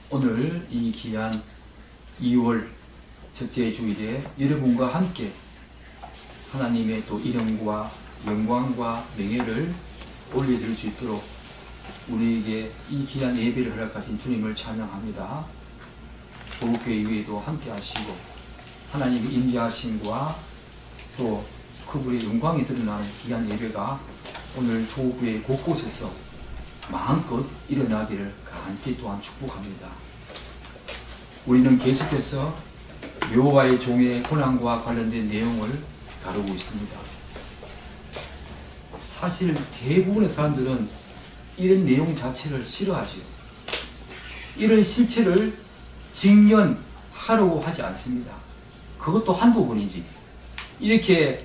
오늘 이 귀한 2월 첫째 주일에 여러분과 함께 하나님의 또 이름과 영광과 명예를 올려드릴 수 있도록 우리에게 이 귀한 예배를 허락하신 주님을 찬양합니다. 보국교회 위에도 함께 하시고 하나님의 임재하심과 또 그분의 영광이 드러나는 귀한 예배가 오늘 조국교회 곳곳에서 마음껏 일어나기를 간절히 또한 축복합니다. 우리는 계속해서 여호와의 종의 고난과 관련된 내용을 다루고 있습니다. 사실 대부분의 사람들은 이런 내용 자체를 싫어하죠. 이런 실체를 직면하려고 하지 않습니다. 그것도 한두 번이지. 이렇게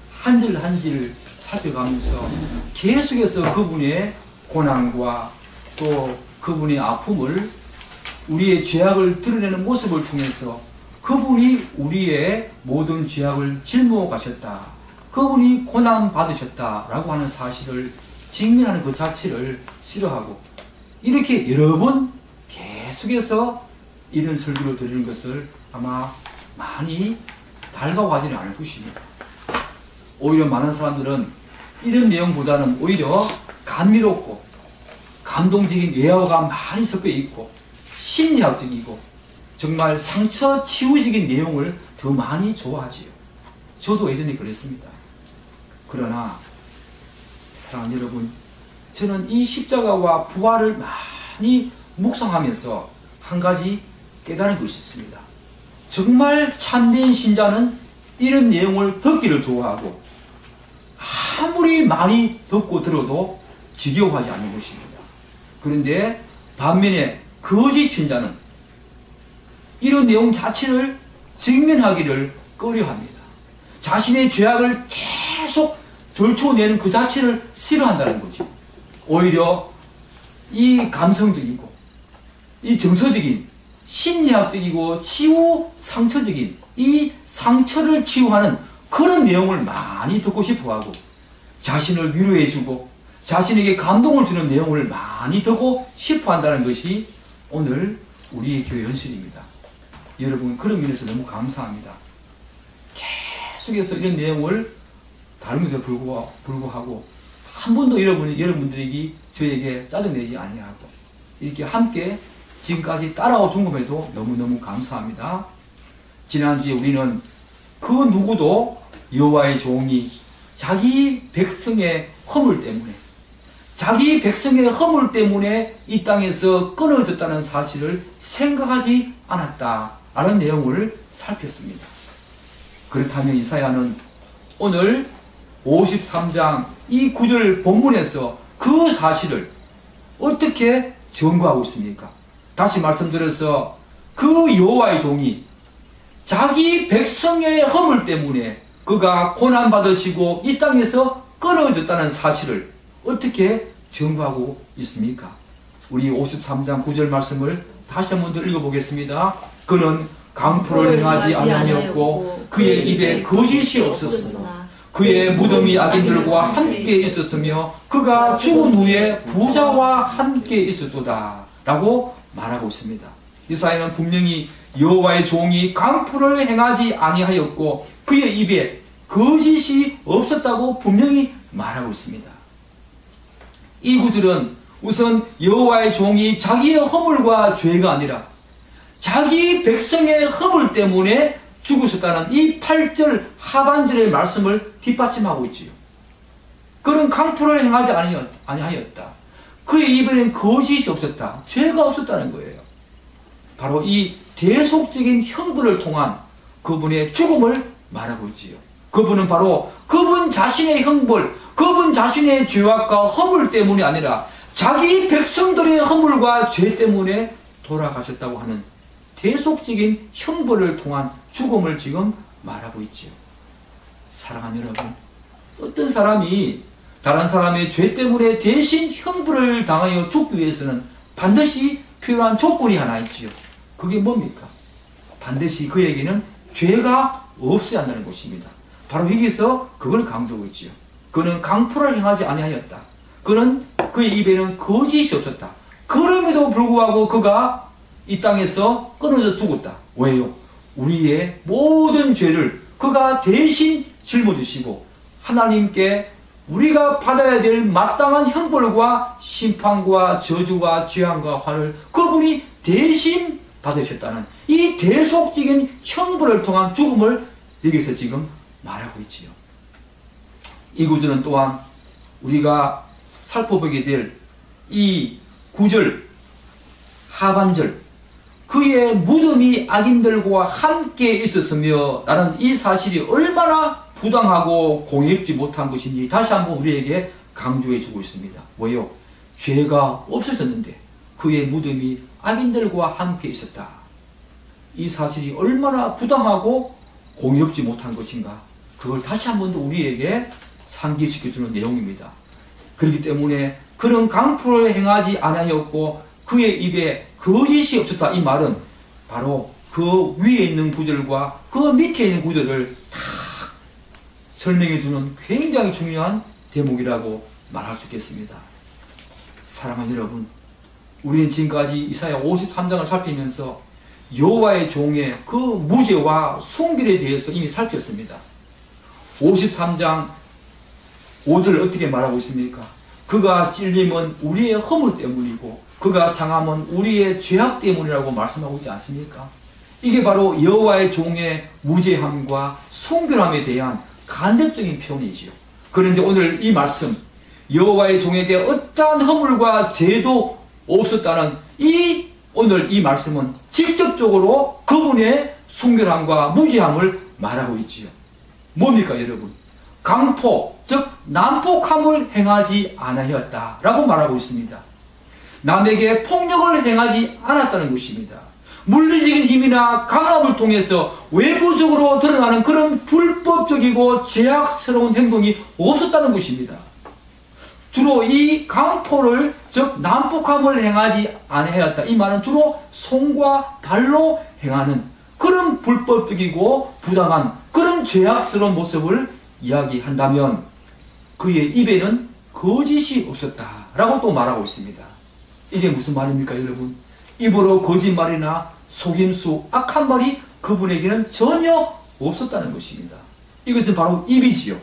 한 줄 한 줄 살펴가면서 계속해서 그분의 고난과 또 그분의 아픔을, 우리의 죄악을 드러내는 모습을 통해서 그분이 우리의 모든 죄악을 짊어 가셨다, 그분이 고난 받으셨다라고 하는 사실을 직면하는 그 자체를 싫어하고, 이렇게 여러 번 계속해서 이런 설교를 드리는 것을 아마 많이 달가워하지는 않을 것입니다. 오히려 많은 사람들은 이런 내용보다는 오히려 감미롭고 감동적인 외화가 많이 섞여 있고 심리학적이고 정말 상처 치유적인 내용을 더 많이 좋아하지요. 저도 예전에 그랬습니다. 그러나 사랑하는 여러분, 저는 이 십자가와 부활을 많이 묵상하면서 한 가지 깨달은 것이 있습니다. 정말 참된 신자는 이런 내용을 듣기를 좋아하고 아무리 많이 듣고 들어도 지겨워하지 않는 것입니다. 그런데 반면에 거짓 신자는 이런 내용 자체를 직면하기를 꺼려합니다. 자신의 죄악을 계속 덜쳐내는 그 자체를 싫어한다는 거죠. 오히려 이 감성적이고 이 정서적인 심리학적이고 치유 상처적인 이 상처를 치유하는 그런 내용을 많이 듣고 싶어하고, 자신을 위로해주고 자신에게 감동을 주는 내용을 많이 듣고 싶어한다는 것이 오늘 우리의 교회 현실입니다. 여러분, 그런 면에서 너무 감사합니다. 계속해서 이런 내용을 다룸에도 불구하고 한 번도 여러분들에게 저에게 짜증내지 아니하고 이렇게 함께 지금까지 따라와 준 것에도 너무너무 감사합니다. 지난주에 우리는 그 누구도 여호와의 종이 자기 백성의 허물 때문에 이 땅에서 끊어졌다는 사실을 생각하지 않았다라는 내용을 살폈습니다. 그렇다면 이사야는 오늘 53장 이 9절 본문에서 그 사실을 어떻게 증거하고 있습니까? 다시 말씀드려서 그 여호와의 종이 자기 백성의 허물 때문에 그가 고난받으시고 이 땅에서 끊어졌다는 사실을 어떻게 증거하고 있습니까? 우리 53장 9절 말씀을 다시 한번 더 읽어보겠습니다. 그는 강포를 행하지 아니하였고 그의 입에 거짓이 없었으나 그의 무덤이 악인들과 함께 있었으며 그가 죽은 후에 부자와 함께 있었도다 라고 말하고 있습니다. 이사야는 분명히 여호와의 종이 강포를 행하지 아니하였고 그의 입에 거짓이 없었다고 분명히 말하고 있습니다. 이 구절은 우선 여호와의 종이 자기의 허물과 죄가 아니라 자기 백성의 허물 때문에 죽으셨다는 이 8절 하반절의 말씀을 뒷받침하고 있지요. 그는 강포를 행하지 아니하였다. 그의 입에는 거짓이 없었다. 죄가 없었다는 거예요. 바로 이 대속적인 형벌을 통한 그분의 죽음을 말하고 있지요. 그분은 바로 그분 자신의 형벌, 그분 자신의 죄악과 허물 때문이 아니라 자기 백성들의 허물과 죄 때문에 돌아가셨다고 하는 대속적인 형벌을 통한 죽음을 지금 말하고 있지요. 사랑하는 여러분, 어떤 사람이 다른 사람의 죄 때문에 대신 형벌을 당하여 죽기 위해서는 반드시 필요한 조건이 하나 있지요. 그게 뭡니까? 반드시 그에게는 죄가 없어야 한다는 것입니다. 바로 여기서 그걸 강조하고 있지요. 그는 강포를 행하지 아니하였다. 그는 그의 입에는 거짓이 없었다. 그럼에도 불구하고 그가 이 땅에서 끊어져 죽었다. 왜요? 우리의 모든 죄를 그가 대신 짊어지시고 하나님께 우리가 받아야 될 마땅한 형벌과 심판과 저주와 재앙과 화를 그분이 대신 받으셨다는 이 대속적인 형벌을 통한 죽음을 여기서 지금 말하고 있지요. 이 구절은 또한 우리가 살펴보게 될 이 구절 하반절 그의 무덤이 악인들과 함께 있었으며 라는 이 사실이 얼마나 부당하고 공의롭지 못한 것인지 다시 한번 우리에게 강조해 주고 있습니다. 왜요? 죄가 없어졌는데 그의 무덤이 악인들과 함께 있었다. 이 사실이 얼마나 부당하고 공의롭지 못한 것인가, 그걸 다시 한 번 더 우리에게 상기시켜주는 내용입니다. 그렇기 때문에 그런 강포를 행하지 아니하였고 그의 입에 거짓이 없었다. 이 말은 바로 그 위에 있는 구절과 그 밑에 있는 구절을 다 설명해주는 굉장히 중요한 대목이라고 말할 수 있겠습니다. 사랑하는 여러분, 우리는 지금까지 이사야 53장을 살피면서 여호와의 종의 그 무죄와 순결에 대해서 이미 살폈습니다. 53장 5절을 어떻게 말하고 있습니까? 그가 찔림은 우리의 허물 때문이고 그가 상함은 우리의 죄악 때문이라고 말씀하고 있지 않습니까? 이게 바로 여호와의 종의 무죄함과 순결함에 대한 간접적인 표현이지요. 그런데 오늘 이 말씀, 여호와의 종에게 어떠한 허물과 죄도 없었다는 오늘 이 말씀은 직접적으로 그분의 순결함과 무죄함을 말하고 있지요. 뭡니까 여러분? 강포, 즉 난폭함을 행하지 않았다라고 말하고 있습니다. 남에게 폭력을 행하지 않았다는 것입니다. 물리적인 힘이나 강압을 통해서 외부적으로 드러나는 그런 불법적이고 죄악스러운 행동이 없었다는 것입니다. 주로 이 강포를, 즉 난폭함을 행하지 않았다. 이 말은 주로 손과 발로 행하는 그런 불법적이고 부당한 그런 죄악스러운 모습을 이야기한다면 그의 입에는 거짓이 없었다라고 또 말하고 있습니다. 이게 무슨 말입니까 여러분? 입으로 거짓말이나 속임수, 악한 말이 그분에게는 전혀 없었다는 것입니다. 이것은 바로 입이지요.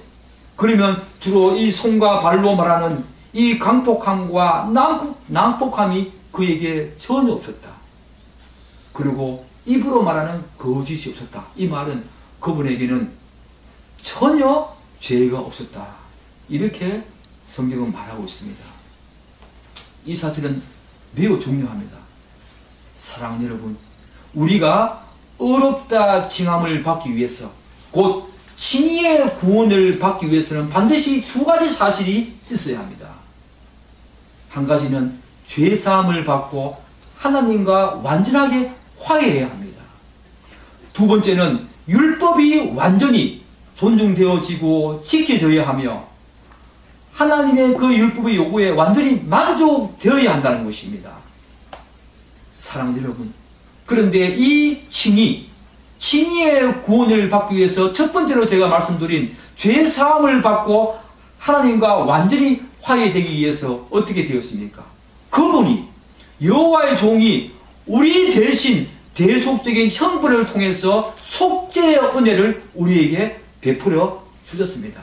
그러면 주로 이 손과 발로 말하는 이 강폭함과 난폭함이 그에게 전혀 없었다. 그리고 입으로 말하는 거짓이 없었다. 이 말은 그분에게는 전혀 죄가 없었다. 이렇게 성경은 말하고 있습니다. 이 사실은 매우 중요합니다. 사랑하는 여러분, 우리가 의롭다 칭함을 받기 위해서, 곧 칭의의 구원을 받기 위해서는 반드시 두 가지 사실이 있어야 합니다. 한 가지는 죄사함을 받고 하나님과 완전하게 화해해야 합니다. 두 번째는 율법이 완전히 존중되어지고 지켜져야 하며 하나님의 그 율법의 요구에 완전히 만족되어야 한다는 것입니다. 사랑하는 여러분, 그런데 이 칭의의 구원을 받기 위해서 첫 번째로 제가 말씀드린 죄사함을 받고 하나님과 완전히 화해되기 위해서 어떻게 되었습니까? 그분이, 여호와의 종이 우리 대신 대속적인 형벌을 통해서 속죄의 은혜를 우리에게 베풀어 주셨습니다.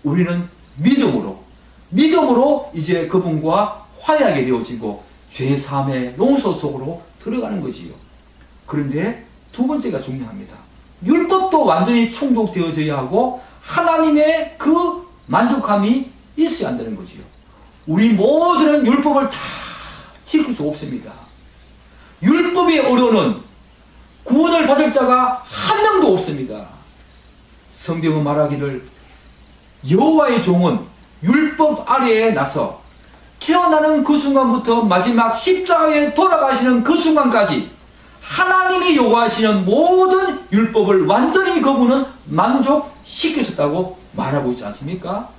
우리는 믿음으로 이제 그분과 화해하게 되어지고 죄사함의 용서 속으로 들어가는 거지요. 그런데 두 번째가 중요합니다. 율법도 완전히 충족되어져야 하고 하나님의 그 만족함이 있어야 한다는 거지요. 우리 모두는 율법을 다 지킬 수 없습니다. 율법의 어려는 구원을 받을 자가 한 명도 없습니다. 성경은 말하기를 여호와의 종은 율법 아래에 나서 태어나는 그 순간부터 마지막 십자가에 돌아가시는 그 순간까지 하나님이 요구하시는 모든 율법을 완전히 그분은 만족시키셨다고 말하고 있지 않습니까?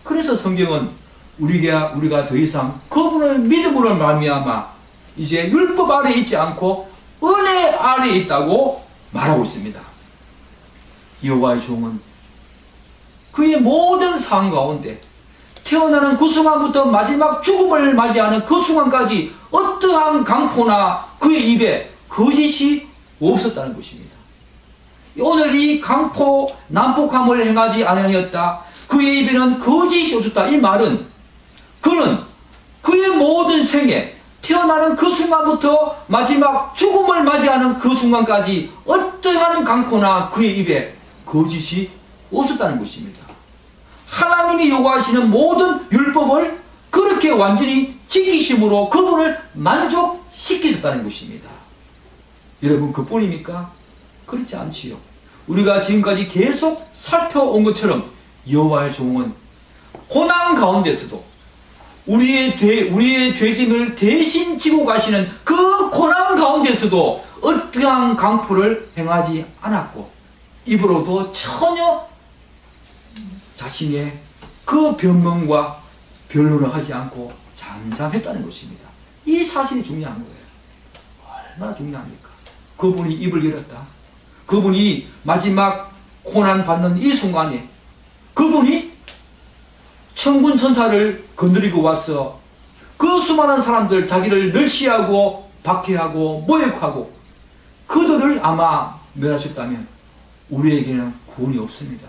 그래서 성경은 우리가 더 이상 그분을 믿음으로 말미암아 이제 율법 아래에 있지 않고 은혜 아래에 있다고 말하고 있습니다. 여호와의 종은 그의 모든 삶 가운데 태어나는 그 순간부터 마지막 죽음을 맞이하는 그 순간까지 어떠한 강포나 그의 입에 거짓이 없었다는 것입니다. 오늘 이 강포 난폭함을 행하지 아니하였다, 그의 입에는 거짓이 없었다, 이 말은 그는 그의 모든 생에 태어나는 그 순간부터 마지막 죽음을 맞이하는 그 순간까지 어떠한 강포나 그의 입에 거짓이 없었다는 것입니다. 하나님이 요구하시는 모든 율법을 그렇게 완전히 지키심으로 그분을 만족시키셨다는 것입니다. 여러분, 그뿐입니까? 그렇지 않지요. 우리가 지금까지 계속 살펴온 것처럼 여호와의 종은 고난 가운데서도 우리의 죄짐을 대신 지고 가시는 그 고난 가운데서도 어떠한 강포를 행하지 않았고, 입으로도 전혀 자신의 그 변명과 변론을 하지 않고 잠잠했다는 것입니다. 이 사실이 중요한 거예요. 얼마나 중요합니까? 그분이 입을 열었다. 그분이 마지막 고난 받는 이 순간에 그분이 천군 천사를 건드리고 와서 그 수많은 사람들, 자기를 멸시하고 박해하고 모욕하고 그들을 아마 멸하셨다면 우리에게는 구원이 없습니다.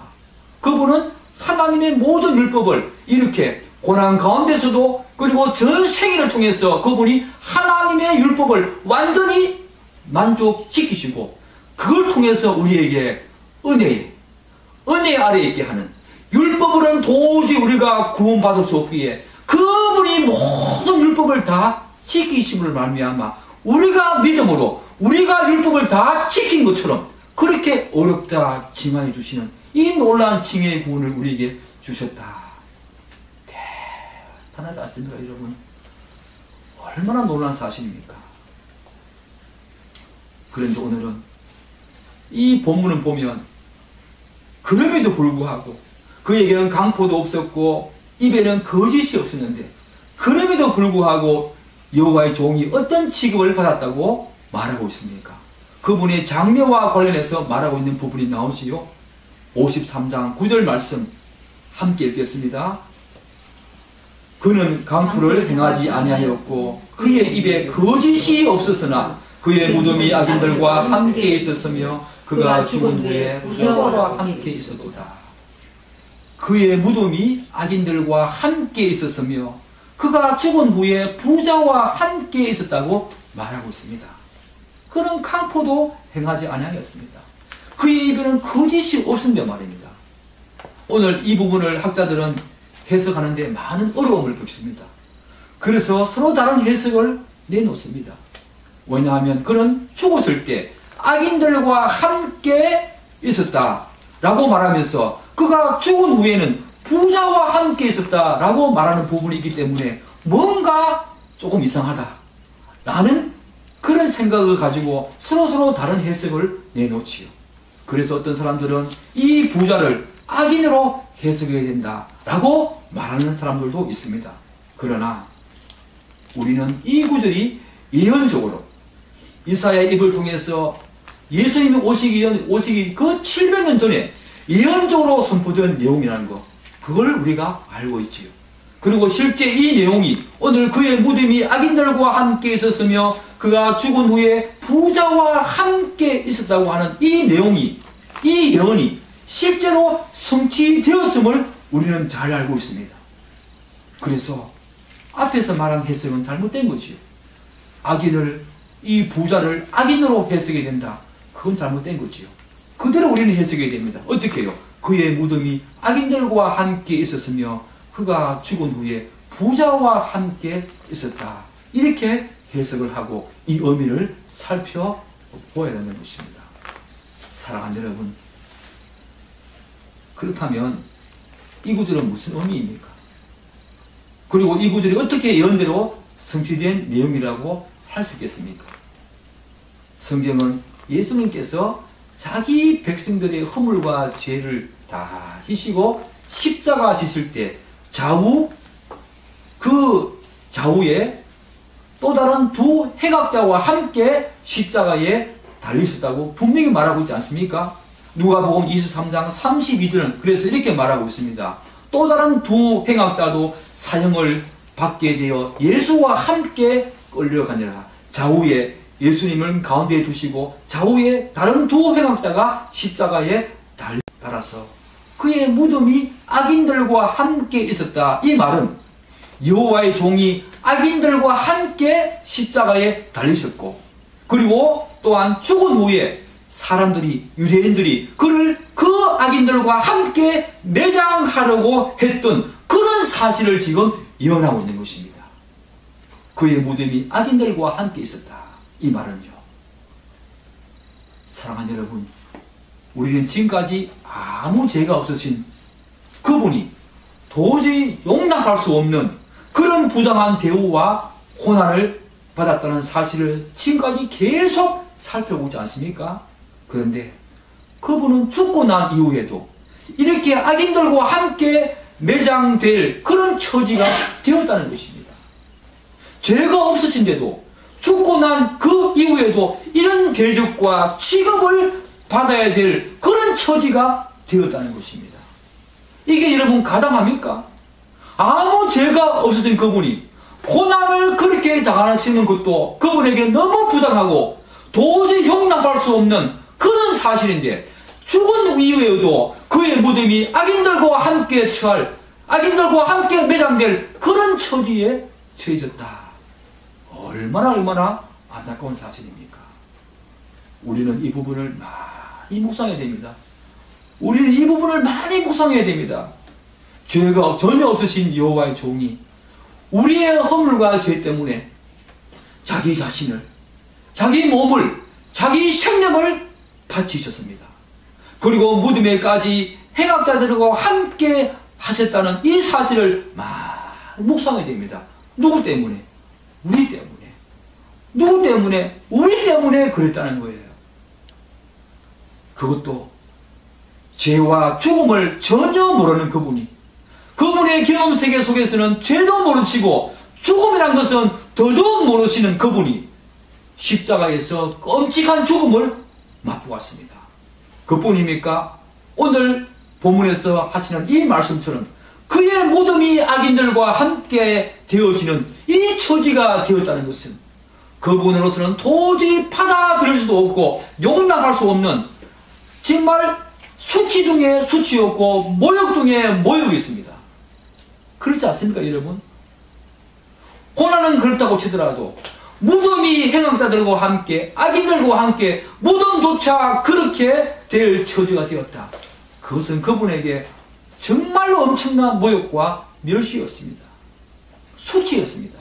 그분은 하나님의 모든 율법을 이렇게 고난 가운데서도, 그리고 전 세계를 통해서 그분이 하나님의 율법을 완전히 만족시키시고, 그걸 통해서 우리에게 은혜 아래에 있게 하는, 율법으로는 도저히 우리가 구원받을 수 없기에 그분이 모든 율법을 다 지키심을 말미암아 우리가 믿음으로 우리가 율법을 다 지킨 것처럼 그렇게 어렵다 징하여 주시는 이 놀라운 징의 구원을 우리에게 주셨다. 대단하지 않습니까, 여러분? 얼마나 놀라운 사실입니까? 그런데 오늘은 이 본문을 보면 그럼에도 불구하고 그에게는 강포도 없었고 입에는 거짓이 없었는데, 그럼에도 불구하고 여호와의 종이 어떤 취급을 받았다고 말하고 있습니까? 그분의 장래와 관련해서 말하고 있는 부분이 나오지요. 53장 9절 말씀 함께 읽겠습니다. 그는 강포를 행하지 아니하였고 그의 입에 거짓이 없었으나 그의 무덤이 악인들과 함께 있었으며 그가 죽은 후에 부자와 함께 있었도다. 그의 무덤이 악인들과 함께 있었으며 그가 죽은 후에 부자와 함께 있었다고 말하고 있습니다. 그는 강포도 행하지 아니하였습니다. 그의 입에는 거짓이 없습니다 말입니다. 오늘 이 부분을 학자들은 해석하는 데 많은 어려움을 겪습니다. 그래서 서로 다른 해석을 내놓습니다. 왜냐하면 그는 죽었을 때 악인들과 함께 있었다라고 말하면서 그가 죽은 후에는 부자와 함께 있었다라고 말하는 부분이 있기 때문에 뭔가 조금 이상하다라는 그런 생각을 가지고 서로 다른 해석을 내놓지요. 그래서 어떤 사람들은 이 부자를 악인으로 해석해야 된다라고 말하는 사람들도 있습니다. 그러나 우리는 이 구절이 예언적으로 이사야의 입을 통해서 예수님이 오시기 그 700년 전에 예언적으로 선포된 내용이라는 것, 그걸 우리가 알고 있지요. 그리고 실제 이 내용이 오늘 그의 무덤이 악인들과 함께 있었으며 그가 죽은 후에 부자와 함께 있었다고 하는 이 내용이, 이 예언이 실제로 성취되었음을 우리는 잘 알고 있습니다. 그래서 앞에서 말한 해석은 잘못된 거지요. 악인을, 이 부자를 악인으로 해석해야 된다. 그건 잘못된 거지요. 그대로 우리는 해석해야 됩니다. 어떻게 해요? 그의 무덤이 악인들과 함께 있었으며 그가 죽은 후에 부자와 함께 있었다. 이렇게 해석을 하고 이 의미를 살펴보아야 되는 것입니다. 사랑하는 여러분, 그렇다면 이 구절은 무슨 의미입니까? 그리고 이 구절이 어떻게 예언대로 성취된 내용이라고 할 수 있겠습니까? 성경은 예수님께서 자기 백성들의 허물과 죄를 다 지시고 십자가 지실 때 좌우에 또 다른 두 행악자와 함께 십자가에 달리셨다고 분명히 말하고 있지 않습니까? 누가복음 23장 32절은 그래서 이렇게 말하고 있습니다. 또 다른 두 행악자도 사형을 받게 되어 예수와 함께 끌려가니라. 좌우에 예수님을 가운데에 두시고 좌우에 다른 두 행악자가 십자가에 달아서 그의 무덤이 악인들과 함께 있었다. 이 말은 여호와의 종이 악인들과 함께 십자가에 달리셨고, 그리고 또한 죽은 후에 사람들이, 유대인들이 그를 그 악인들과 함께 매장하려고 했던 그런 사실을 지금 예언하고 있는 것입니다. 그의 무덤이 악인들과 함께 있었다. 이 말은요, 사랑하는 여러분, 우리는 지금까지 아무 죄가 없으신 그분이 도저히 용납할 수 없는 그런 부당한 대우와 고난을 받았다는 사실을 지금까지 계속 살펴보지 않습니까? 그런데 그분은 죽고 난 이후에도 이렇게 악인들과 함께 매장될 그런 처지가 되었다는 것입니다. 죄가 없으신데도 죽고 난 그 이후에도 이런 대접과 취급을 받아야 될 그런 처지가 되었다는 것입니다. 이게 여러분 가당합니까? 아무 죄가 없으신 그분이 고난을 그렇게 당하시는 것도 그분에게 너무 부당하고 도저히 용납할 수 없는 그런 사실인데, 죽은 이후에도 그의 무덤이 악인들과 함께 처할, 악인들과 함께 매장될 그런 처지에 처해졌다. 얼마나 안타까운 사실입니까? 우리는 이 부분을 많이 묵상해야 됩니다. 우리는 이 부분을 많이 묵상해야 됩니다. 죄가 전혀 없으신 여호와의 종이 우리의 허물과 죄 때문에 자기 자신을, 자기 몸을, 자기 생명을 바치셨습니다. 그리고 무덤에까지 행악자들과 함께 하셨다는 이 사실을 많이 묵상해야 됩니다. 누구 때문에? 우리 때문에. 누구 때문에? 우리 때문에 그랬다는 거예요. 그것도 죄와 죽음을 전혀 모르는 그분이, 그분의 경험 세계 속에서는 죄도 모르시고 죽음이란 것은 더더욱 모르시는 그분이 십자가에서 끔찍한 죽음을 맛보았습니다. 그뿐입니까? 오늘 본문에서 하시는 이 말씀처럼 그의 무덤이 악인들과 함께 되어지는 이 처지가 되었다는 것은 그분으로서는 도저히 받아들일 수도 없고 용납할 수 없는 정말 수치 중에 수치였고 모욕 중에 모욕이 있습니다. 그렇지 않습니까, 여러분? 고난은 그렇다고 치더라도 무덤이 행악자들과 함께, 악인들과 함께 무덤조차 그렇게 될 처지가 되었다. 그것은 그분에게 정말로 엄청난 모욕과 멸시였습니다. 수치였습니다.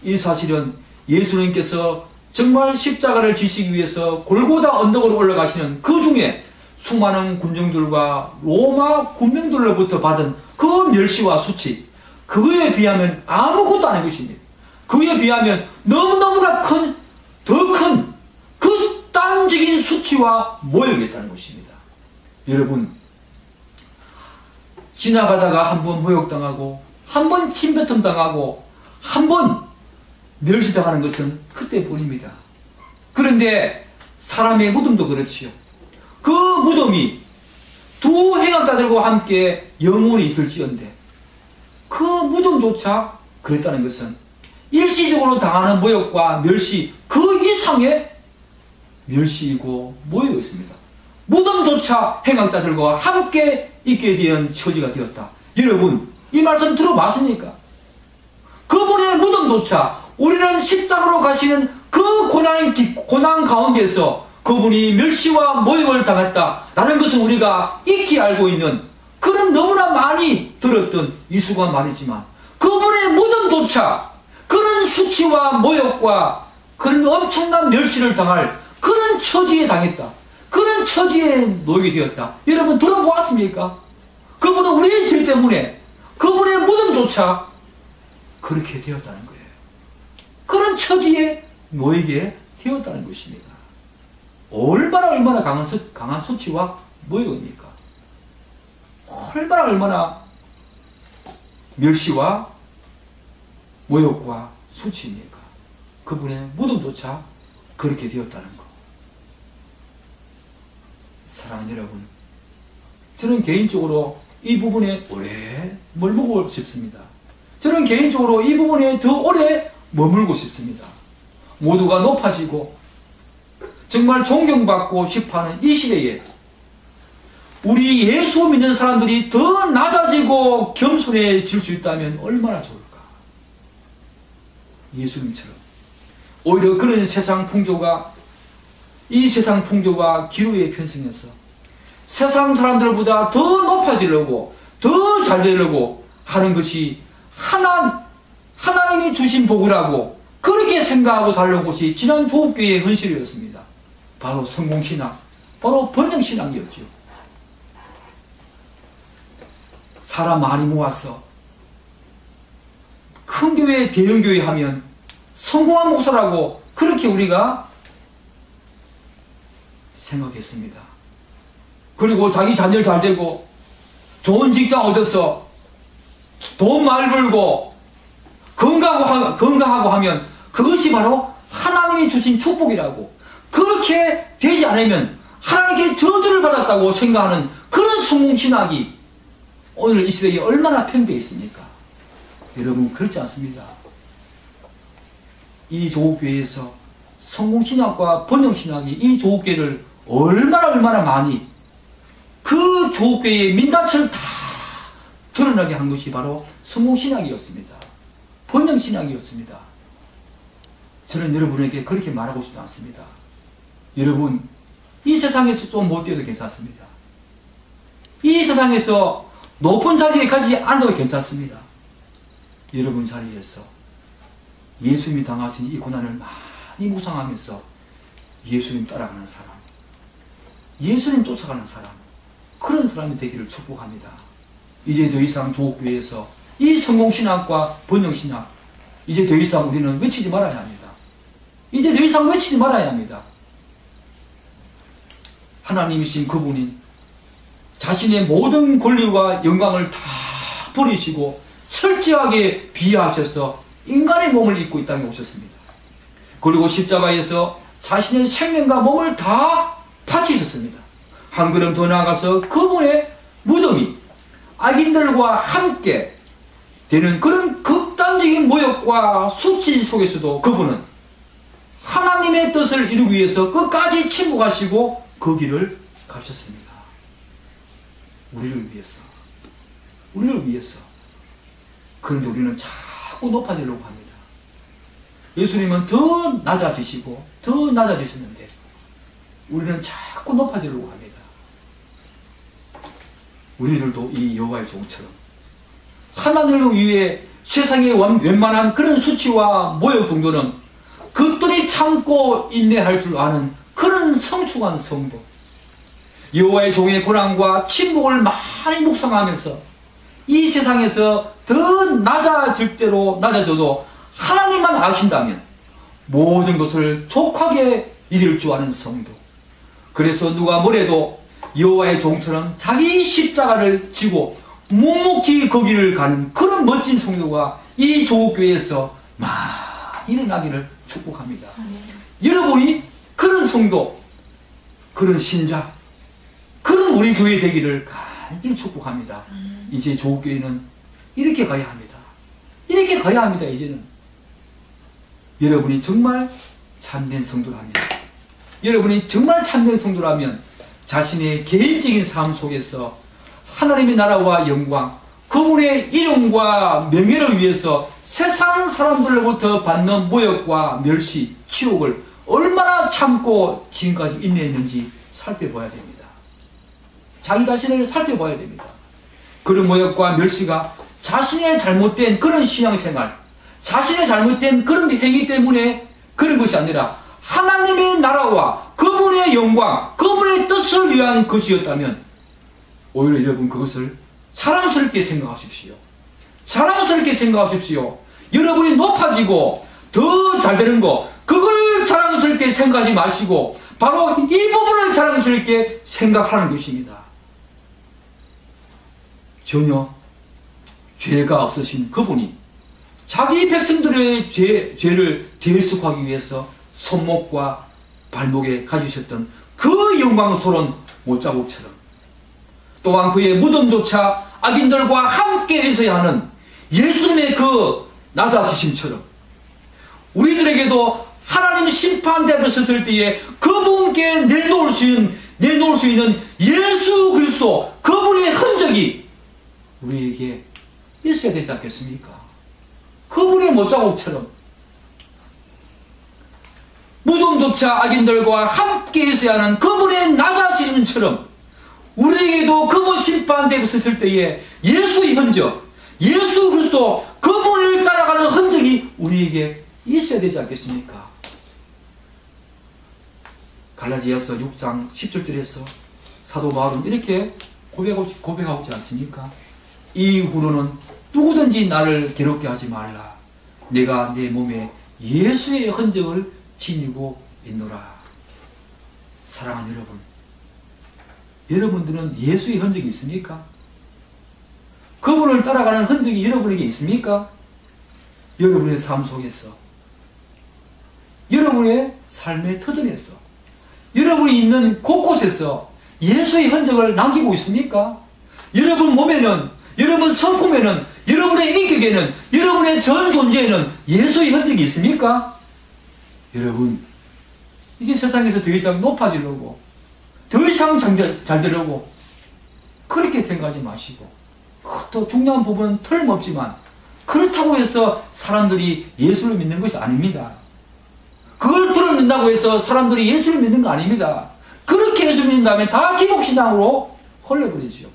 이 사실은 예수님께서 정말 십자가를 지시기 위해서 골고다 언덕으로 올라가시는 그 중에 수많은 군중들과 로마 군병들로부터 받은 그 멸시와 수치, 그거에 비하면 아무것도 아닌 것입니다. 그에 비하면 너무너무나 더 큰 극단적인 수치와 모욕이었다는 것입니다. 여러분, 지나가다가 한번 모욕당하고 한번 침뱉음 당하고 한번 멸시당하는 것은 그때뿐입니다. 그런데 사람의 무덤도 그렇지요. 그 무덤이 두 행악자들과 함께 영원히 있을지언데 그 무덤조차 그랬다는 것은 일시적으로 당하는 모욕과 멸시 그 이상의 멸시이고 모욕이었습니다. 무덤조차 행악자들과 함께 있게 된 처지가 되었다. 여러분, 이 말씀 들어봤습니까? 그분의 무덤조차 우리는 십자가로 가시는 그 고난 가운데서 그분이 멸시와 모욕을 당했다라는 것은 우리가 익히 알고 있는 그런 너무나 많이 들었던 이수가 말이지만, 그분의 무덤조차 그런 수치와 모욕과 그런 엄청난 멸시를 당할 그런 처지에 당했다. 그런 처지에 놓이게 되었다. 여러분 들어보았습니까? 그분은 우리의 죄 때문에 그분의 무덤조차 그렇게 되었다는 거예요. 그런 처지에 놓이게 되었다는 것입니다. 얼마나 강한 수치와 모욕입니까? 얼마나 멸시와 모욕과 수치입니까? 그분의 무덤조차 그렇게 되었다는 것. 사랑하는 여러분, 저는 개인적으로 이 부분에 오래 머물고 싶습니다. 저는 개인적으로 이 부분에 더 오래 머물고 싶습니다. 모두가 높아지고 정말 존경받고 싶어하는 이 시대에 우리 예수 믿는 사람들이 더 낮아지고 겸손해질 수 있다면 얼마나 좋을까. 예수님처럼 오히려 그런 세상 풍조가 이 세상 풍조가 기류에 편승해서 세상 사람들보다 더 높아지려고 더 잘 되려고 하는 것이 하나님이 주신 복이라고 그렇게 생각하고 달려온 것이 지난 조국교회의 현실이었습니다. 바로 성공신앙, 바로 번영신앙이었죠. 사람 많이 모아서 큰 교회, 대형 교회 하면 성공한 목사라고 그렇게 우리가 생각했습니다. 그리고 자기 자녀 잘 되고 좋은 직장 얻어서 돈 많이 벌고 건강하고 하면 그것이 바로 하나님이 주신 축복이라고, 그렇게 되지 않으면 하나님께 저주를 받았다고 생각하는 그런 성공신학이 오늘 이 시대에 얼마나 팽배해 있습니까? 여러분, 그렇지 않습니다. 이 조국교회에서 성공신학과 번영신학이 이 조국교회를 얼마나 많이 그 조국교회의 민낯을 다 드러나게 한 것이 바로 성공신학이었습니다. 번영신학이었습니다. 저는 여러분에게 그렇게 말하고 싶지 않습니다. 여러분, 이 세상에서 좀 못되어도 괜찮습니다. 이 세상에서 높은 자리에 가지 않아도 괜찮습니다. 여러분 자리에서 예수님이 당하신 이 고난을 많이 묵상하면서 예수님 따라가는 사람, 예수님 쫓아가는 사람, 그런 사람이 되기를 축복합니다. 이제 더 이상 조국교회에서 이 성공신학과 번영신학, 이제 더 이상 우리는 외치지 말아야 합니다. 이제 더 이상 외치지 말아야 합니다. 하나님이신 그분이 자신의 모든 권리와 영광을 다 버리시고 철저하게 비하하셔서 인간의 몸을 입고 이 땅에 오셨습니다. 그리고 십자가에서 자신의 생명과 몸을 다 바치셨습니다. 한 걸음 더 나아가서 그분의 무덤이 악인들과 함께 되는 그런 극단적인 모욕과 수치 속에서도 그분은 하나님의 뜻을 이루기 위해서 끝까지 침묵하시고 그 길을 가셨습니다. 우리를 위해서. 우리를 위해서. 그런데 우리는 자꾸 높아지려고 합니다. 예수님은 더 낮아지시고 더 낮아지셨는데 우리는 자꾸 높아지려고 합니다. 우리들도 이 여호와의 종처럼 하나님을 위해 세상에 웬만한 그런 수치와 모욕 정도는 그들이 참고 인내할 줄 아는 그런 성충한 성도, 여호와의 종의 고난과 침묵을 많이 묵상하면서 이 세상에서 더 낮아질 대로 낮아져도 하나님만 아신다면 모든 것을 족하게 이룰 줄 아는 성도, 그래서 누가 뭐래도 여호와의 종처럼 자기 십자가를 지고 묵묵히 거기를 가는 그런 멋진 성도가 이 조국교회에서 많이 일어나기를 축복합니다. 여러분이 그런 성도, 그런 신자, 그런 우리 교회 되기를 간절히 축복합니다. 이제 조국교회는 이렇게 가야 합니다. 이렇게 가야 합니다. 이제는 여러분이 정말 참된 성도라면, 여러분이 정말 참된 성도라면 자신의 개인적인 삶 속에서 하나님의 나라와 영광, 그분의 이름과 명예를 위해서 세상 사람들로부터 받는 모욕과 멸시, 치욕을 얼마나 참고 지금까지 인내했는지 살펴봐야 됩니다. 자기 자신을 살펴봐야 됩니다. 그런 모욕과 멸시가 자신의 잘못된 그런 신앙생활, 자신의 잘못된 그런 행위 때문에 그런 것이 아니라 하나님의 나라와 그분의 영광, 그분의 뜻을 위한 것이었다면 오히려 여러분 그것을 자랑스럽게 생각하십시오. 자랑스럽게 생각하십시오. 여러분이 높아지고 더 잘되는 거, 그걸 자랑스럽게 생각하지 마시고 바로 이 부분을 자랑스럽게 생각하는 것입니다. 전혀 죄가 없으신 그분이 자기 백성들의 죄를 대속하기 위해서 손목과 발목에 가지셨던 그 영광스러운 못자국처럼, 또한 그의 무덤조차 악인들과 함께 있어야 하는 예수님의 그 낮아지심처럼 우리들에게도 하나님 심판대 앞에 섰을 때에 그분께 내놓을 수 있는 예수 그리스도 그분의 흔적이 우리에게 있어야 되지 않겠습니까? 그분의 못자국처럼 무덤조차 악인들과 함께 있어야 하는 그분의 낮아지심처럼 우리에게도 그분 심판대 앞에 섰을 때에 예수의 흔적, 예수 그리스도 그분을 따라가는 흔적이 우리에게 있어야 되지 않겠습니까? 갈라디아서 6장 10절에서 사도 바울은 이렇게 고백하고 있지 않습니까? 이후로는 누구든지 나를 괴롭게 하지 말라. 내가 내 몸에 예수의 흔적을 지니고 있노라. 사랑하는 여러분, 여러분들은 예수의 흔적이 있습니까? 그분을 따라가는 흔적이 여러분에게 있습니까? 여러분의 삶 속에서, 여러분의 삶의 터전에서, 여러분이 있는 곳곳에서 예수의 흔적을 남기고 있습니까? 여러분 몸에는, 여러분 성품에는, 여러분의 인격에는, 여러분의 전 존재에는 예수의 흔적이 있습니까? 여러분, 이제 세상에서 더 이상 높아지려고, 더 이상 잘 되려고 그렇게 생각하지 마시고, 또 중요한 부분은 틀림없지만 그렇다고 해서 사람들이 예수를 믿는 것이 아닙니다. 그걸 들어낸다고 해서 사람들이 예수를 믿는 거 아닙니다. 그렇게 예수 믿는다면 다 기복신앙으로 흘러버리죠.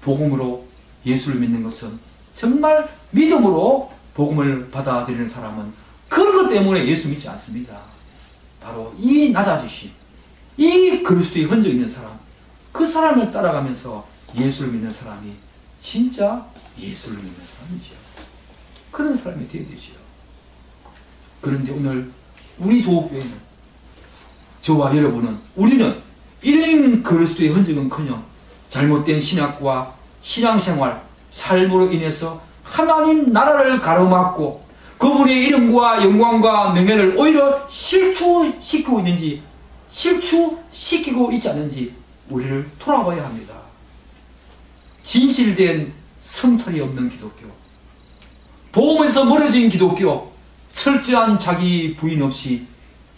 복음으로 예수를 믿는 것은 정말 믿음으로 복음을 받아들이는 사람은 그런 것 때문에 예수 믿지 않습니다. 바로 이 낮아지심, 이 그리스도의 흔적이 있는 사람, 그 사람을 따라가면서 예수를 믿는 사람이 진짜 예수를 믿는 사람이지요. 그런 사람이 되어야 되지요. 그런데 오늘 우리 조국교회는, 저와 여러분은, 우리는 이런 그리스도의 흔적은커녕 잘못된 신학과 신앙생활, 삶으로 인해서 하나님 나라를 가로막고 그분의 이름과 영광과 명예를 오히려 실추시키고 있지 않는지 우리를 돌아봐야 합니다. 진실된 성털이 없는 기독교, 복음에서 멀어진 기독교, 철저한 자기 부인 없이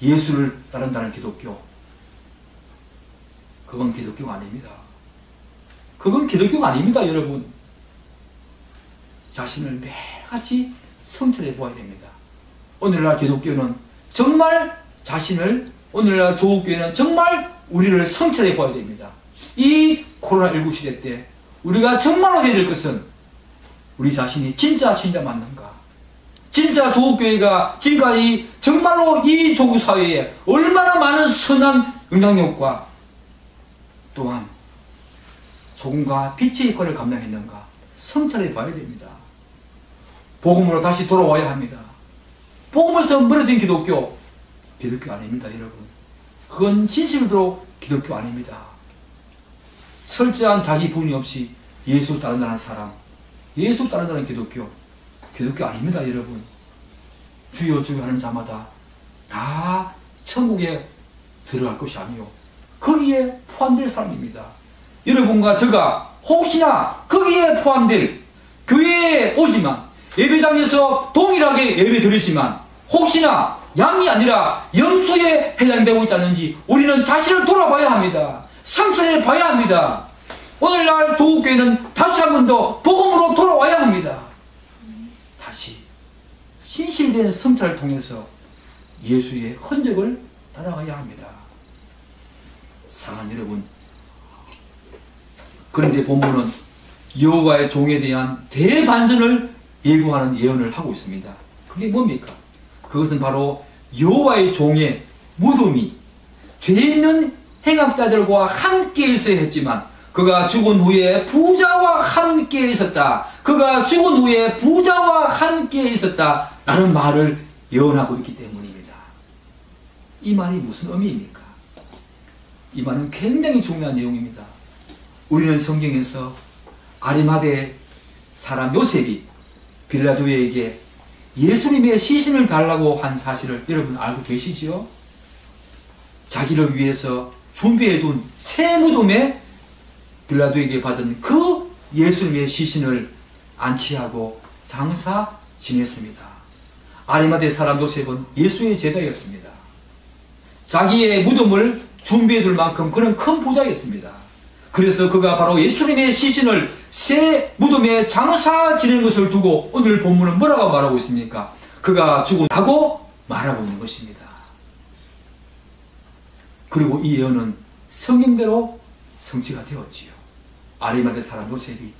예수를 따른다는 기독교, 그건 기독교가 아닙니다. 그건 기독교가 아닙니다, 여러분. 자신을 매일같이 성찰해 보아야 됩니다. 오늘날 기독교는 정말 오늘날 조국교회는 정말 우리를 성찰해 보아야 됩니다. 이 코로나19 시대 때 우리가 정말로 해야 될 것은 우리 자신이 진짜 신자 맞는가? 진짜 조국교회가 지금까지 정말로 이 조국사회에 얼마나 많은 선한 영향력과 또한 소금과 빛의 역할을 감당했는가? 성찰해 봐야 됩니다. 복음으로 다시 돌아와야 합니다. 복음에서 멀어진 기독교 아닙니다, 여러분. 그건 진실로 기독교 아닙니다. 철저한 자기 분이 없이 예수 따른다는 사람, 예수 따른다는 기독교 아닙니다, 여러분. 주여 주여 하는 자마다 다 천국에 들어갈 것이 아니요, 거기에 포함될 사람입니다. 여러분과 제가 혹시나 거기에 포함될 교회에 오지만 예배당에서 동일하게 예배 드리지만 혹시나 양이 아니라 염소에 해당되고 있지 않는지 우리는 자신을 돌아봐야 합니다. 상처를 봐야 합니다. 오늘날 조국교회는 다시 한 번 더 복음으로 돌아와야 합니다. 다시 신실된 성찰을 통해서 예수의 흔적을 따라가야 합니다. 사랑하는 여러분, 그런데 본문은 여호와의 종에 대한 대반전을 예고하는 예언을 하고 있습니다. 그게 뭡니까? 그것은 바로 여호와의 종의 무덤이 죄 있는 행악자들과 함께 있어야 했지만 그가 죽은 후에 부자와 함께 있었다. 그가 죽은 후에 부자와 함께 있었다. 라는 말을 예언하고 있기 때문입니다. 이 말이 무슨 의미입니까? 이 말은 굉장히 중요한 내용입니다. 우리는 성경에서 아리마대 사람 요셉이 빌라도에게 예수님의 시신을 달라고 한 사실을 여러분 알고 계시지요? 자기를 위해서 준비해둔 새 무덤에 빌라도에게 받은 그 예수님의 시신을 안치하고 장사 지냈습니다. 아리마대 사람 요셉은 예수의 제자였습니다. 자기의 무덤을 준비해 둘 만큼 그는 큰 부자였습니다. 그래서 그가 바로 예수님의 시신을 새 무덤에 장사 지낸 것을 두고 오늘 본문은 뭐라고 말하고 있습니까? 그가 죽었다고 말하고 있는 것입니다. 그리고 이 예언은 성경대로 성취가 되었지요. 아리마대 사람 요셉이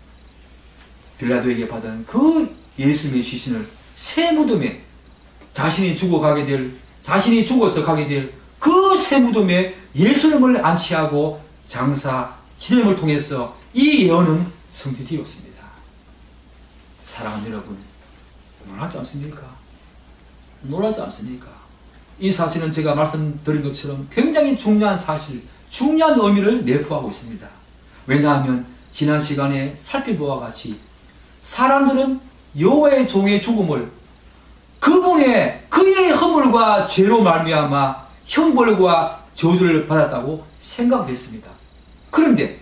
빌라도에게 받은 그 예수님의 시신을 새 무덤에 자신이 죽어서 가게 될 그 새 무덤에 예수님을 안치하고 장사 지냄을 통해서 이 예언은 성취되었습니다. 사랑하는 여러분, 놀랍지 않습니까? 놀랍지 않습니까? 이 사실은 제가 말씀드린 것처럼 굉장히 중요한 사실, 중요한 의미를 내포하고 있습니다. 왜냐하면 지난 시간에 살펴보아 같이 사람들은 여호와의 종의 죽음을 그의 허물과 죄로 말미암아 형벌과 저주를 받았다고 생각했습니다. 그런데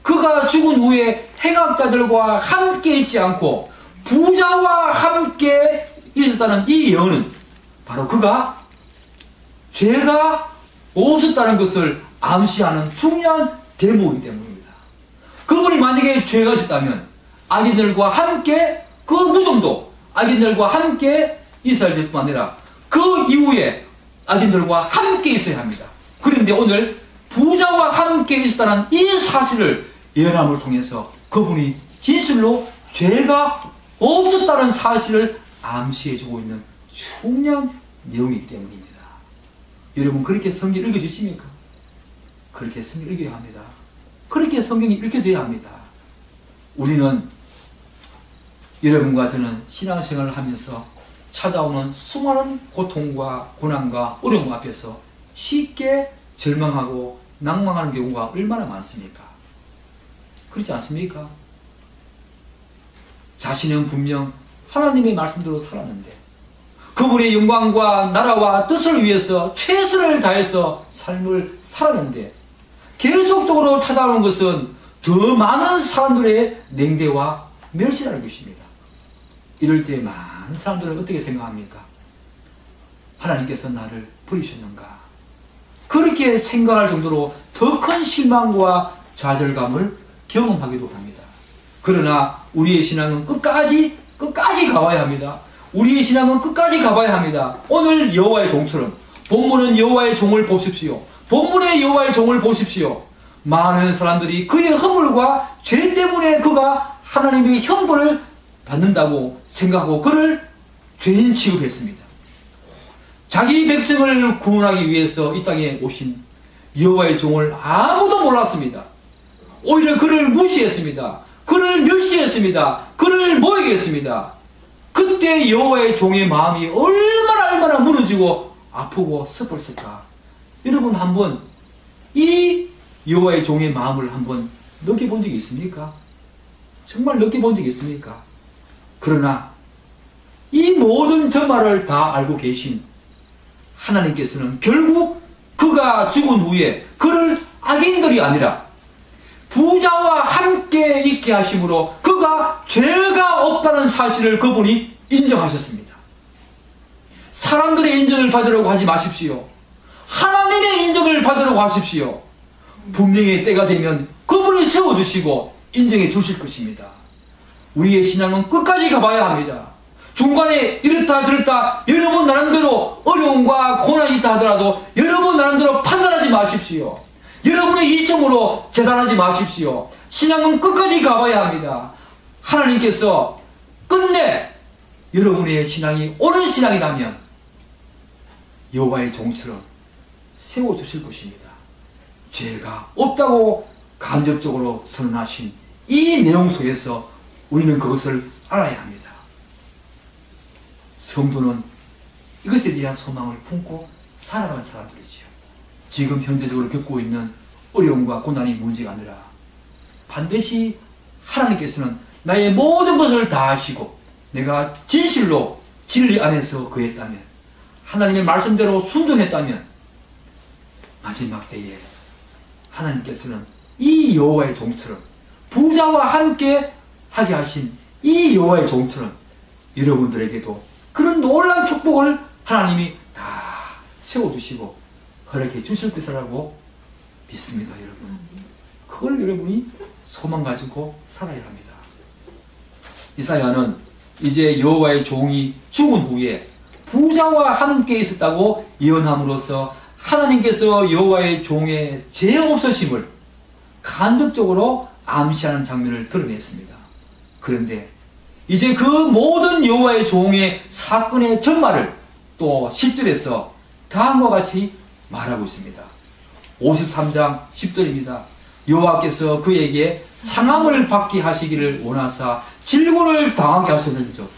그가 죽은 후에 행악자들과 함께 있지 않고 부자와 함께 있었다는 이 예언은 바로 그가 죄가 없었다는 것을 암시하는 중요한 대목이기 때문입니다. 그분이 만약에 죄가 있었다면 악인들과 함께 그 무덤도 악인들과 함께 있어야 될 뿐 아니라 그 이후에 악인들과 함께 있어야 합니다. 그런데 오늘 부자와 함께 있었다는 이 사실을 예언함을 통해서 그분이 진실로 죄가 없었다는 사실을 암시해주고 있는 중요한 내용이기 때문입니다. 여러분 그렇게 성경 읽어주십니까? 그렇게 성경 읽어야 합니다. 그렇게 성경이 읽혀져야 합니다. 우리는 여러분과 저는 신앙생활을 하면서 찾아오는 수많은 고통과 고난과 어려움 앞에서 쉽게 절망하고 낭망하는 경우가 얼마나 많습니까? 그렇지 않습니까? 자신은 분명 하나님의 말씀대로 살았는데 그분의 영광과 나라와 뜻을 위해서 최선을 다해서 삶을 살았는데 계속적으로 찾아오는 것은 더 많은 사람들의 냉대와 멸시라는 것입니다. 이럴 때 많은 사람들은 어떻게 생각합니까? 하나님께서 나를 버리셨는가? 그렇게 생각할 정도로 더 큰 실망과 좌절감을 경험하기도 합니다. 그러나 우리의 신앙은 끝까지 가봐야 합니다. 우리의 신앙은 끝까지 가봐야 합니다. 오늘 여호와의 종처럼 본문은 여호와의 종을 보십시오. 본문의 여호와의 종을 보십시오. 많은 사람들이 그의 허물과 죄 때문에 그가 하나님의 형벌을 받는다고 생각하고 그를 죄인 취급했습니다. 자기 백성을 구원하기 위해서 이 땅에 오신 여호와의 종을 아무도 몰랐습니다. 오히려 그를 무시했습니다. 그를 멸시했습니다. 그를 모이게 했습니다. 그때 여호와의 종의 마음이 얼마나 무너지고 아프고 슬펐을까. 여러분 한번 이 여호와의 종의 마음을 한번 느껴본 적이 있습니까? 정말 느껴본 적이 있습니까? 그러나 이 모든 전말을 다 알고 계신 하나님께서는 결국 그가 죽은 후에 그를 악인들이 아니라 부자와 함께 있게 하심으로 그가 죄가 없다는 사실을 그분이 인정하셨습니다. 사람들의 인정을 받으려고 하지 마십시오. 하나님의 인정을 받으려고 하십시오. 분명히 때가 되면 그분이 세워주시고 인정해 주실 것입니다. 우리의 신앙은 끝까지 가봐야 합니다. 중간에 이렇다 저렇다 여러분 나름대로 어려움과 고난이 있다 하더라도 여러분 나름대로 판단하지 마십시오. 여러분의 이성으로 재단하지 마십시오. 신앙은 끝까지 가봐야 합니다. 하나님께서 끝내 여러분의 신앙이 옳은 신앙이라면 여호와의 종처럼 세워주실 것입니다. 죄가 없다고 간접적으로 선언하신 이 내용 속에서 우리는 그것을 알아야 합니다. 성도는 이것에 대한 소망을 품고 살아가는 사람들이지요. 지금 현재적으로 겪고 있는 어려움과 고난이 문제가 아니라 반드시 하나님께서는 나의 모든 것을 다 아시고 내가 진실로 진리 안에서 거했다면 하나님의 말씀대로 순종했다면 마지막 때에 하나님께서는 이 여호와의 종처럼 부자와 함께 하게 하신 이 여호와의 종처럼 여러분들에게도 그런 놀라운 축복을 하나님이 다 세워주시고 허락해 주실 것이라고 믿습니다, 여러분. 그걸 여러분이 소망 가지고 살아야 합니다. 이사야는 이제 여호와의 종이 죽은 후에 부자와 함께 있었다고 예언함으로써 하나님께서 여호와의 종의 죄 없으심을 간접적으로 암시하는 장면을 드러냈습니다. 그런데 이제 그 모든 여호와의 종의 사건의 전말을 또 10절에서 다음과 같이 말하고 있습니다. 53장 10절입니다. 여호와께서 그에게 상함을 받게 하시기를 원하사 질고를 당하게 하셨은즉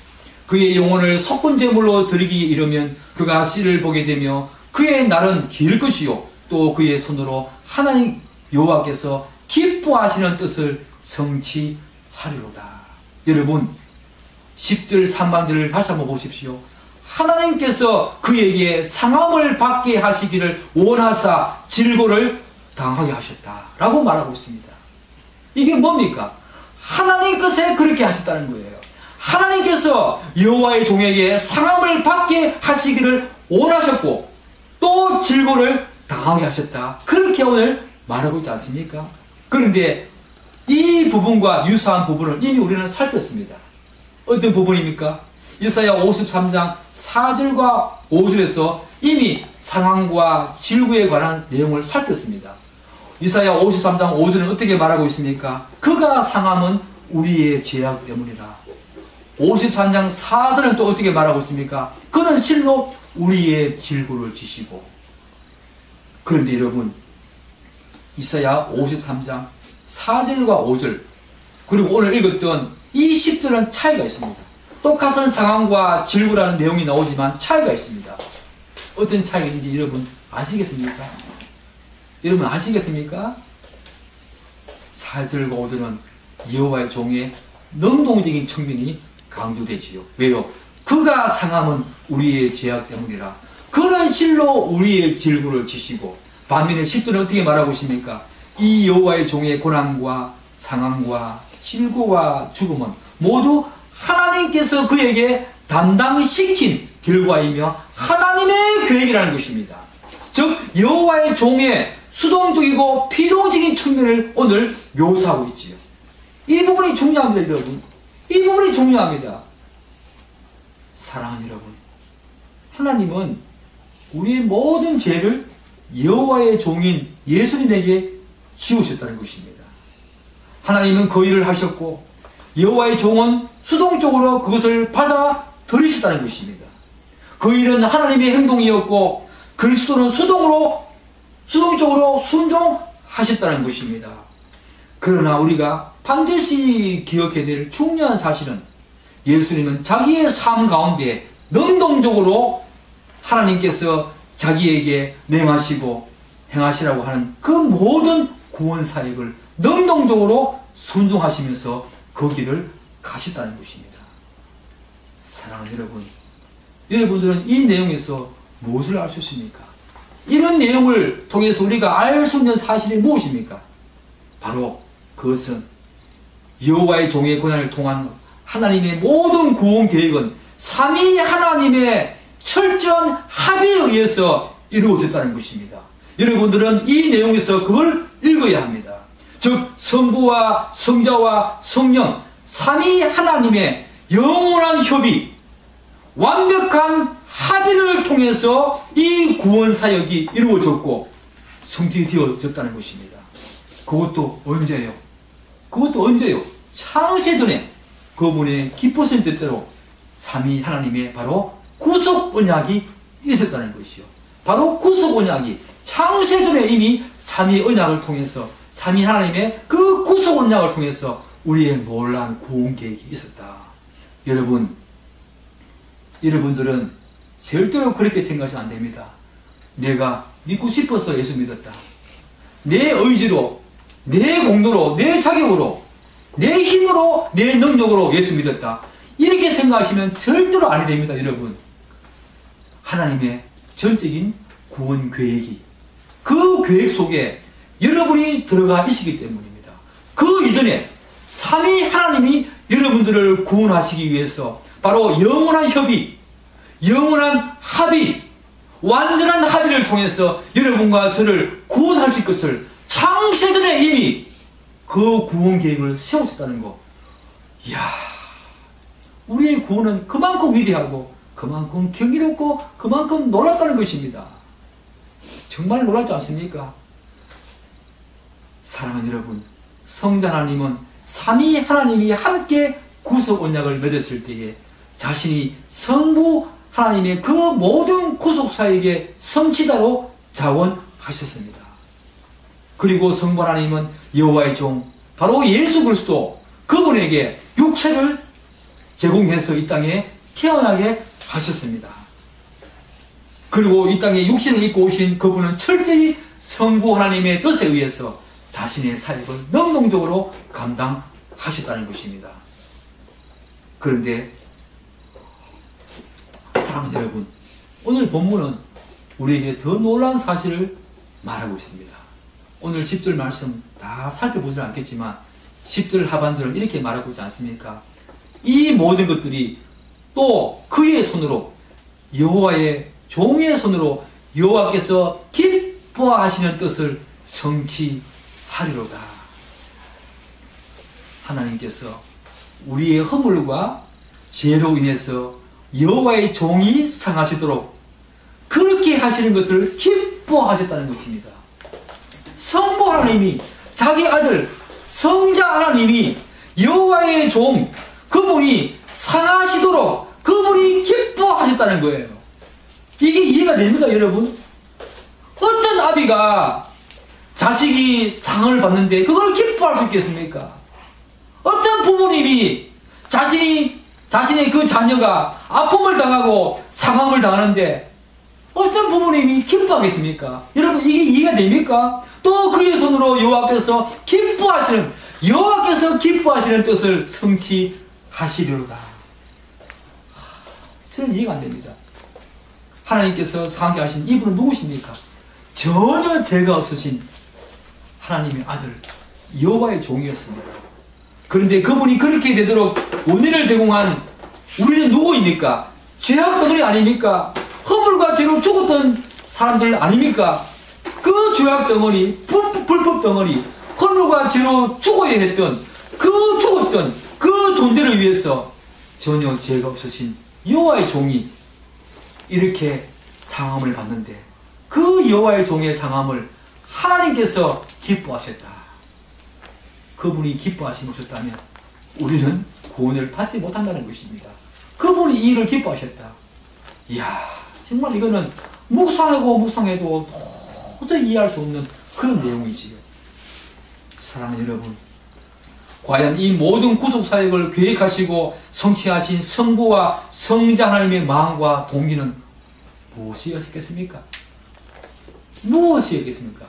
그의 영혼을 속건제물로 드리기 이르면 그가 씨를 보게 되며 그의 날은 길 것이요 또 그의 손으로 하나님 여호와께서 기뻐하시는 뜻을 성취하리로다. 여러분 10절 상반절을 다시 한번 보십시오. 하나님께서 그에게 상함을 받게 하시기를 원하사 질고를 당하게 하셨다라고 말하고 있습니다. 이게 뭡니까? 하나님 것에 그렇게 하셨다는 거예요. 하나님께서 여호와의 종에게 상함을 받게 하시기를 원하셨고 또 질고를 당하게 하셨다. 그렇게 오늘 말하고 있지 않습니까? 그런데 이 부분과 유사한 부분을 이미 우리는 살폈습니다. 어떤 부분입니까? 이사야 53장 4절과 5절에서 이미 상함과 질고에 관한 내용을 살폈습니다. 이사야 53장 5절은 어떻게 말하고 있습니까? 그가 상함은 우리의 죄악 때문이라. 53장 4절은 또 어떻게 말하고 있습니까? 그는 실로 우리의 질고를 지시고. 그런데 여러분 이사야 53장 4절과 5절 그리고 오늘 읽었던 이 10절은 차이가 있습니다. 똑같은 상황과 질고라는 내용이 나오지만 차이가 있습니다. 어떤 차이인지 여러분 아시겠습니까? 여러분 아시겠습니까? 4절과 5절은 여호와의 종의 능동적인 측면이 강조되지요. 왜요? 그가 상함은 우리의 죄악 때문이라. 그는 실로 우리의 질고를 지시고. 반면에 10절은 어떻게 말하고 있습니까? 이 여호와의 종의 고난과 상함과 질고와 죽음은 모두 하나님께서 그에게 담당시킨 결과이며 하나님의 계획이라는 것입니다. 즉 여호와의 종의 수동적이고 피동적인 측면을 오늘 묘사하고 있지요. 이 부분이 중요합니다, 여러분. 이 부분이 중요합니다. 사랑하는 여러분, 하나님은 우리의 모든 죄를 여호와의 종인 예수님에게 지우셨다는 것입니다. 하나님은 그 일을 하셨고 여호와의 종은 수동적으로 그것을 받아 들이셨다는 것입니다. 그 일은 하나님의 행동이었고 그리스도는 수동적으로 순종하셨다는 것입니다. 그러나 우리가 반드시 기억해야 될 중요한 사실은 예수님은 자기의 삶 가운데 능동적으로 하나님께서 자기에게 명하시고 행하시라고 하는 그 모든 구원 사역을 능동적으로 순종하시면서 그 길을 가셨다는 것입니다. 사랑하는 여러분, 여러분들은 이 내용에서 무엇을 알 수 있습니까? 이런 내용을 통해서 우리가 알 수 있는 사실이 무엇입니까? 바로 그것은 여호와의 종의 고난을 통한 하나님의 모든 구원 계획은 삼위 하나님의 철저한 합의에 의해서 이루어졌다는 것입니다. 여러분들은 이 내용에서 그걸 읽어야 합니다. 즉 성부와 성자와 성령 삼위 하나님의 영원한 협의, 완벽한 합의를 통해서 이 구원 사역이 이루어졌고 성취되어졌다는 것입니다. 그것도 언제요? 창세 전에 그분의 기쁘신 뜻대로 삼위 하나님의 바로 구속 언약이 있었다는 것이요. 바로 구속 언약이 창세 전에 이미 삼위 언약을 통해서 삼위 하나님의 그 구속 언약을 통해서 우리의 놀라운 구원 계획이 있었다. 여러분들은 절대로 그렇게 생각하시면 안 됩니다. 내가 믿고 싶어서 예수 믿었다. 내 의지로, 내 공로로, 내 자격으로, 내 힘으로, 내 능력으로 예수 믿었다. 이렇게 생각하시면 절대로 아니 됩니다, 여러분. 하나님의 전적인 구원 계획이 그 계획 속에 여러분이 들어가 있기 때문입니다. 그 이전에 삼위 하나님이 여러분들을 구원하시기 위해서 바로 영원한 협의, 영원한 합의, 완전한 합의를 통해서 여러분과 저를 구원하실 것을 창세전에 이미 그 구원 계획을 세우셨다는 거. 이야, 우리의 구원은 그만큼 위대하고 그만큼 경이롭고 그만큼 놀랍다는 것입니다. 정말 놀랍지 않습니까? 사랑하는 여러분, 성자 하나님은 삼위 하나님이 함께 구속 언약을 맺었을 때에 자신이 성부 하나님의 그 모든 구속사에게 성취자로 자원하셨습니다. 그리고 성부 하나님은 여호와의 종 바로 예수 그리스도 그분에게 육체를 제공해서 이 땅에 태어나게 하셨습니다. 그리고 이 땅에 육신을 입고 오신 그분은 철저히 성부 하나님의 뜻에 의해서 자신의 사역을 능동적으로 감당하셨다는 것입니다. 그런데 사랑하는 여러분, 오늘 본문은 우리에게 더 놀라운 사실을 말하고 있습니다. 오늘 10절 말씀 다 살펴보지는 않겠지만 10절 하반절은 이렇게 말하고 있지 않습니까? 이 모든 것들이 또 그의 손으로, 여호와의 종의 손으로 여호와께서 기뻐하시는 뜻을 성취하리로다. 하나님께서 우리의 허물과 죄로 인해서 여호와의 종이 상하시도록 그렇게 하시는 것을 기뻐하셨다는 것입니다. 성부 하나님이, 자기 아들 성자 하나님이 여호와의 종 그분이 상하시도록 그분이 기뻐하셨다는 거예요. 이게 이해가 됩니까, 여러분? 어떤 아비가 자식이 상을 받는데 그걸 기뻐할 수 있겠습니까? 어떤 부모님이 자신의 그 자녀가 아픔을 당하고 상함을 당하는데 어떤 부모님이 기뻐하겠습니까? 여러분, 이게 이해가 됩니까? 또 그의 손으로 여호와께서 기뻐하시는 뜻을 성취하시리로다. 저는 이해가 안 됩니다. 하나님께서 상하게 하신 이분은 누구십니까? 전혀 죄가 없으신 하나님의 아들 여호와의 종이었습니다. 그런데 그분이 그렇게 되도록 원인을 제공한 우리는 누구입니까? 죄악 덩어리 아닙니까? 허물과 죄로 죽었던 사람들 아닙니까? 그 죄악 덩어리, 불법 덩어리, 허물과 죄로 죽어야 했던 그 죽었던 그 존재를 위해서 전혀 죄가 없으신 여호와의 종이 이렇게 상함을 받는데 그 여호와의 종의 상함을 하나님께서 기뻐하셨다. 그분이 기뻐하시셨다면 우리는 구원을 받지 못한다는 것입니다. 그분이 이 일을 기뻐하셨다. 이야, 정말 이거는 묵상해도 도저히 이해할 수 없는 그런 내용이지요. 사랑하는 여러분, 과연 이 모든 구속사역을 계획하시고 성취하신 성부와 성자 하나님의 마음과 동기는 무엇이었겠습니까? 무엇이었겠습니까?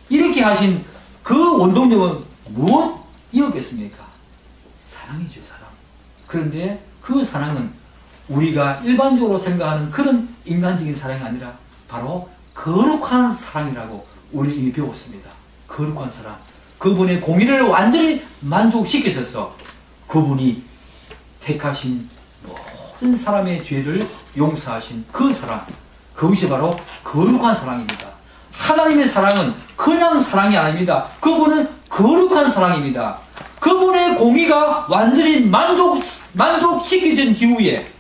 이렇게 하신 그 원동력은 무엇이었겠습니까? 사랑이죠, 사랑. 그런데 그 사랑은 우리가 일반적으로 생각하는 그런 인간적인 사랑이 아니라 바로 거룩한 사랑이라고 우리 이미 배웠습니다. 거룩한 사랑. 그분의 공의를 완전히 만족시키셔서 그분이 택하신 모든 사람의 죄를 용서하신 그 사랑, 그것이 바로 거룩한 사랑입니다. 하나님의 사랑은 그냥 사랑이 아닙니다. 그분은 거룩한 사랑입니다. 그분의 공의가 완전히 만족시켜진 이후에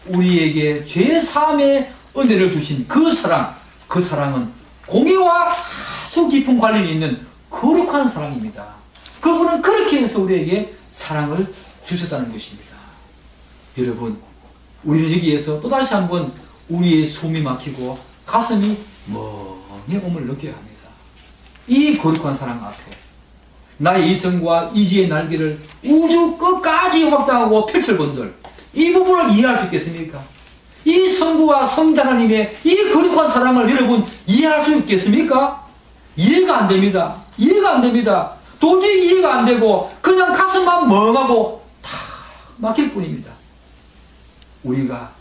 우리에게 죄사함의 은혜를 주신 그 사랑은 공의와 아주 깊은 관련이 있는 거룩한 사랑입니다. 그분은 그렇게 해서 우리에게 사랑을 주셨다는 것입니다. 여러분, 우리는 여기에서 또다시 한번 우리의 숨이 막히고 가슴이 멍해옴을 느껴야 합니다. 이 거룩한 사랑 앞에 나의 이성과 이지의 날개를 우주 끝까지 확장하고 펼쳐본들 이 부분을 이해할 수 있겠습니까? 이 성부와 성자 하나님의 이 거룩한 사랑을 여러분 이해할 수 있겠습니까? 이해가 안 됩니다. 이해가 안 됩니다. 도저히 이해가 안 되고 그냥 가슴만 멍하고 탁 막힐 뿐입니다. 우리가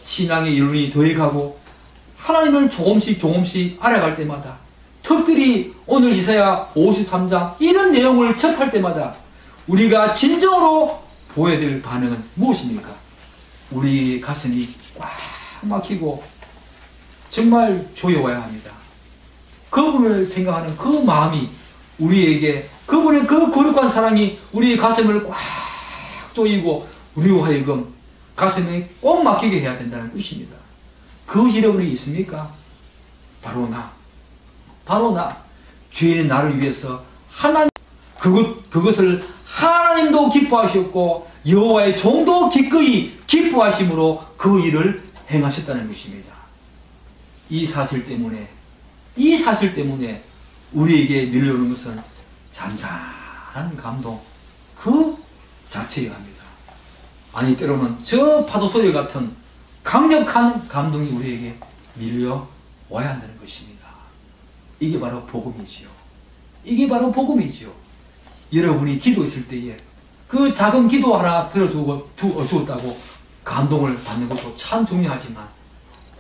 신앙의 여론이 더해가고 하나님을 조금씩 알아갈 때마다 더 특별히 오늘 이사야 53장 이런 내용을 접할 때마다 우리가 진정으로 보여야 될 반응은 무엇입니까? 우리 가슴이 꽉 막히고 정말 조여와야 합니다. 그분을 생각하는 그 마음이 우리에게 그분의 그 거룩한 사랑이 우리의 가슴을 꽉 조이고 우리로 하여금 가슴에 꼭 막히게 해야 된다는 것입니다. 그것이 여러분에게 있습니까? 바로 나 죄인 나를 위해서 그것을 하나님도 기뻐하셨고 여호와의 종도 기꺼이 기뻐하심으로 그 일을 행하셨다는 것입니다. 이 사실 때문에 우리에게 밀려오는 것은 잔잔한 감동 그 자체여야 합니다. 아니 때로는 저 파도 소리 같은 강력한 감동이 우리에게 밀려와야 한다는 것입니다. 이게 바로 복음이지요. 여러분이 기도했을 때에 그 작은 기도 하나 들어주었다고 감동을 받는 것도 참 중요하지만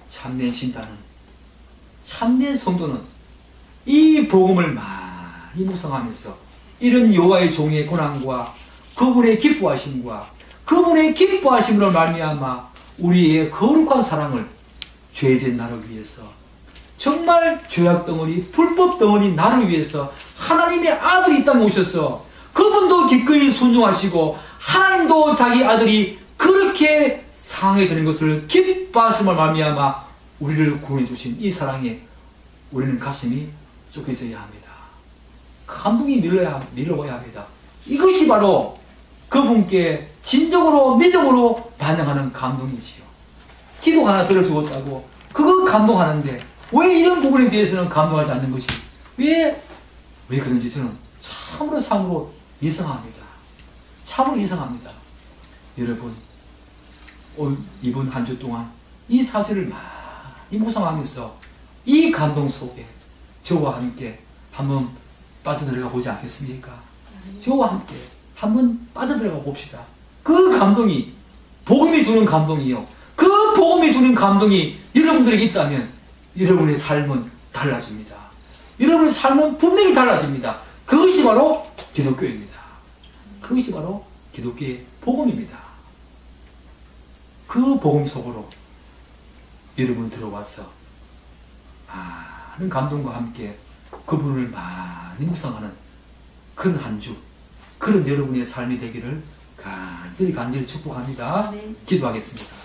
참된 신자는, 참된 성도는 이 복음을 많이 묵상하면서 이런 여호와의 종의 고난과 그분의 기뻐하심과 그분의 기뻐하심으로 말미암아 우리의 거룩한 사랑을 죄된 나를 위해서, 정말 죄악 덩어리, 불법 덩어리 나를 위해서 하나님의 아들이 이 땅에 오셔서 그분도 기꺼이 순종하시고 하나님도 자기 아들이 그렇게 상하게 되는 것을 기뻐하심을 말미암아 우리를 구원해 주신 이 사랑에 우리는 가슴이 쫓겨져야 합니다. 감동이 밀려와야 합니다. 이것이 바로 그분께 진정으로 믿음으로 반응하는 감동이지요. 기도 하나 들어주었다고 그거 감동하는데 왜 이런 부분에 대해서는 감동하지 않는 것이 왜 그런지 저는 참으로 이상합니다. 여러분 이번 한 주 동안 이 사실을 많이 묵상하면서 이 감동 속에 저와 함께 한번 빠져들어가 보지 않겠습니까? 저와 함께 한번 빠져들어가 봅시다. 그 감동이 복음이 주는 감동이요. 그 복음이 주는 감동이 여러분들에게 있다면 여러분의 삶은 달라집니다. 여러분의 삶은 분명히 달라집니다. 그것이 바로 기독교입니다. 그것이 바로 기독교의 복음입니다. 그 복음 속으로 여러분 들어와서 많은 감동과 함께 그분을 많이 묵상하는 그런 한 주, 그런 여러분의 삶이 되기를 간절히 축복합니다. 기도하겠습니다.